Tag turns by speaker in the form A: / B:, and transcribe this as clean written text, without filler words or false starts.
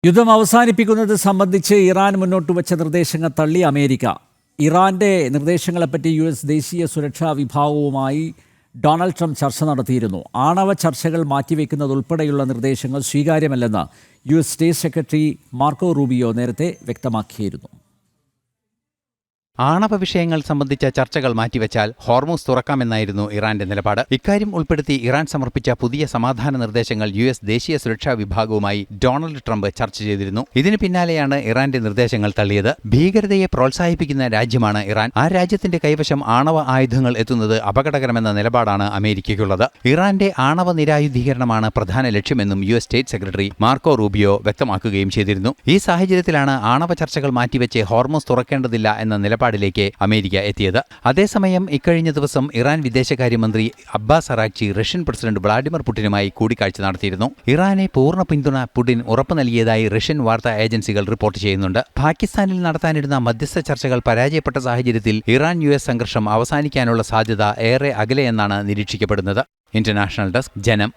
A: യുദ്ധം അവസാനിപ്പിക്കുന്നത് സംബന്ധിച്ച് ഇറാൻ മുന്നോട്ട് വച്ച നിർദ്ദേശങ്ങൾ തള്ളി അമേരിക്ക. ഇറാന്റെ നിർദ്ദേശങ്ങളെപ്പറ്റി US ദേശീയ സുരക്ഷാ വിഭാഗവുമായി ഡൊണാൾഡ് ട്രംപ് ചർച്ച നടത്തിയിരുന്നു. ആണവ ചർച്ചകൾ മാറ്റിവെക്കുന്നതുൾപ്പെടെയുള്ള നിർദ്ദേശങ്ങൾ സ്വീകാര്യമല്ലെന്ന് US state secretary Marco Rubio നേരത്തെ വ്യക്തമാക്കിയിരുന്നു.
B: ആണവ വിഷയങ്ങൾ സംബന്ധിച്ച ചർച്ചകൾ മാറ്റിവെച്ചാൽ ഹോർമൂസ് തുറക്കാമെന്നായിരുന്നു ഇറാന്റെ നിലപാട്. ഇക്കാര്യം ഉൾപ്പെടുത്തി ഇറാൻ സമർപ്പിച്ച പുതിയ സമാധാന നിർദ്ദേശങ്ങൾ US ദേശീയ സുരക്ഷാ വിഭാഗവുമായി ഡൊണാൾഡ് ട്രംപ് ചർച്ച ചെയ്തിരുന്നു. ഇതിന് പിന്നാലെയാണ് ഇറാന്റെ നിർദ്ദേശങ്ങൾ തള്ളിയത്. ഭീകരതയെ പ്രോത്സാഹിപ്പിക്കുന്ന രാജ്യമാണ് ഇറാൻ. ആ രാജ്യത്തിന്റെ കൈവശം ആണവ ആയുധങ്ങൾ എത്തുന്നത് അപകടകരമെന്ന നിലപാടാണ് അമേരിക്കയ്ക്കുള്ളത്. ഇറാന്റെ ആണവ നിരായുധീകരണമാണ് പ്രധാന ലക്ഷ്യമെന്നും US state secretary Marco Rubio വ്യക്തമാക്കുകയും ചെയ്തിരുന്നു. ഈ സാഹചര്യത്തിലാണ് ആണവ ചർച്ചകൾ മാറ്റിവെച്ച് ഹോർമൂസ് തുറക്കേണ്ടതില്ല എന്ന നിലപാടിലേക്ക് അമേരിക്ക എത്തിയത്. അതേസമയം ഇക്കഴിഞ്ഞ ദിവസം ഇറാൻ വിദേശകാര്യമന്ത്രി Abbas Araghchi Russian president Vladimir പുടിനുമായി കൂടിക്കാഴ്ച നടത്തിയിരുന്നു. ഇറാനെ പൂർണ്ണ പിന്തുണ പുടിൻ ഉറപ്പു നൽകിയതായി റഷ്യൻ വാർത്താ ഏജൻസികൾ റിപ്പോർട്ട് ചെയ്യുന്നുണ്ട്. പാകിസ്ഥാനിൽ നടത്താനിരുന്ന മധ്യസ്ഥ ചർച്ചകൾ പരാജയപ്പെട്ട സാഹചര്യത്തിൽ ഇറാൻ US സംഘർഷം അവസാനിക്കാനുള്ള സാധ്യത ഏറെ അകലെയെന്നാണ് നിരീക്ഷിക്കപ്പെടുന്നത്. ഇന്റർനാഷണൽ ഡെസ്ക്, ജനം.